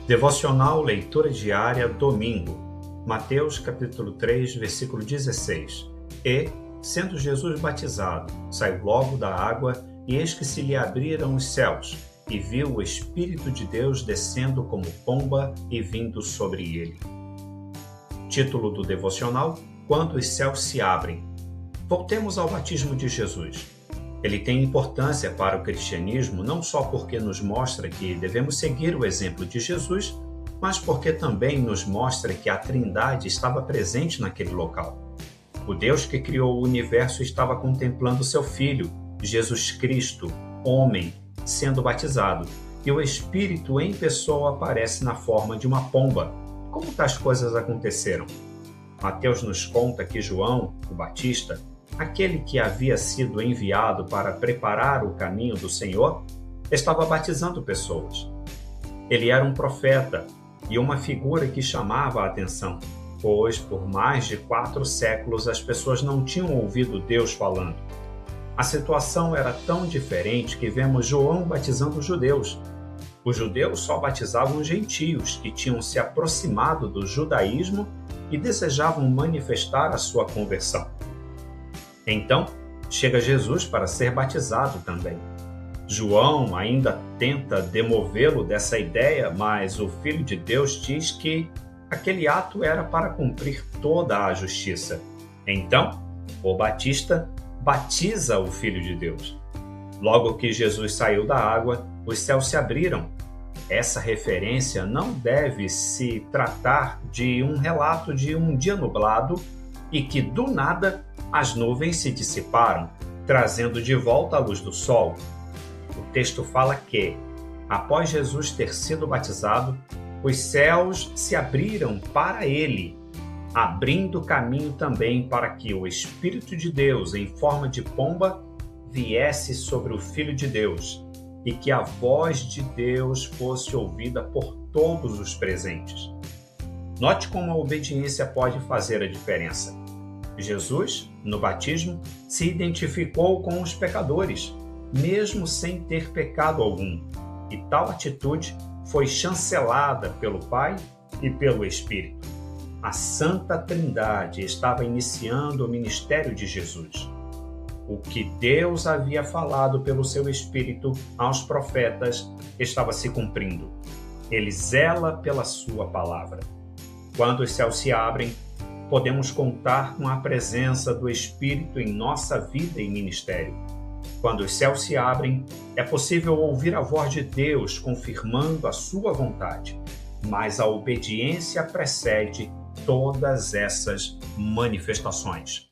Devocional Leitura Diária, domingo, Mateus capítulo 3, versículo 16. E, sendo Jesus batizado, saiu logo da água, e eis que se lhe abriram os céus, e viu o Espírito de Deus descendo como pomba e vindo sobre ele. Título do devocional: Quando os céus se abrem. Voltemos ao batismo de Jesus. Ele tem importância para o cristianismo não só porque nos mostra que devemos seguir o exemplo de Jesus, mas porque também nos mostra que a Trindade estava presente naquele local. O Deus que criou o universo estava contemplando seu Filho, Jesus Cristo, homem, sendo batizado, e o Espírito em pessoa aparece na forma de uma pomba. Como tais coisas aconteceram? Mateus nos conta que João, o Batista, aquele que havia sido enviado para preparar o caminho do Senhor, estava batizando pessoas. Ele era um profeta e uma figura que chamava a atenção, pois por mais de 4 séculos as pessoas não tinham ouvido Deus falando. A situação era tão diferente que vemos João batizando os judeus. Os judeus só batizavam os gentios que tinham se aproximado do judaísmo e desejavam manifestar a sua conversão. Então, chega Jesus para ser batizado também. João ainda tenta demovê-lo dessa ideia, mas o Filho de Deus diz que aquele ato era para cumprir toda a justiça. Então, o Batista batiza o Filho de Deus. Logo que Jesus saiu da água, os céus se abriram. Essa referência não deve se tratar de um relato de um dia nublado e que, do nada, as nuvens se dissiparam, trazendo de volta a luz do sol. O texto fala que, após Jesus ter sido batizado, os céus se abriram para ele, abrindo caminho também para que o Espírito de Deus, em forma de pomba, viesse sobre o Filho de Deus e que a voz de Deus fosse ouvida por todos os presentes. Note como a obediência pode fazer a diferença. Jesus, no batismo, se identificou com os pecadores, mesmo sem ter pecado algum, e tal atitude foi chancelada pelo Pai e pelo Espírito. A Santa Trindade estava iniciando o ministério de Jesus. O que Deus havia falado pelo seu Espírito aos profetas estava se cumprindo. Ele zela pela sua palavra. Quando os céus se abrem, podemos contar com a presença do Espírito em nossa vida e ministério. Quando os céus se abrem, é possível ouvir a voz de Deus confirmando a sua vontade, mas a obediência precede todas essas manifestações.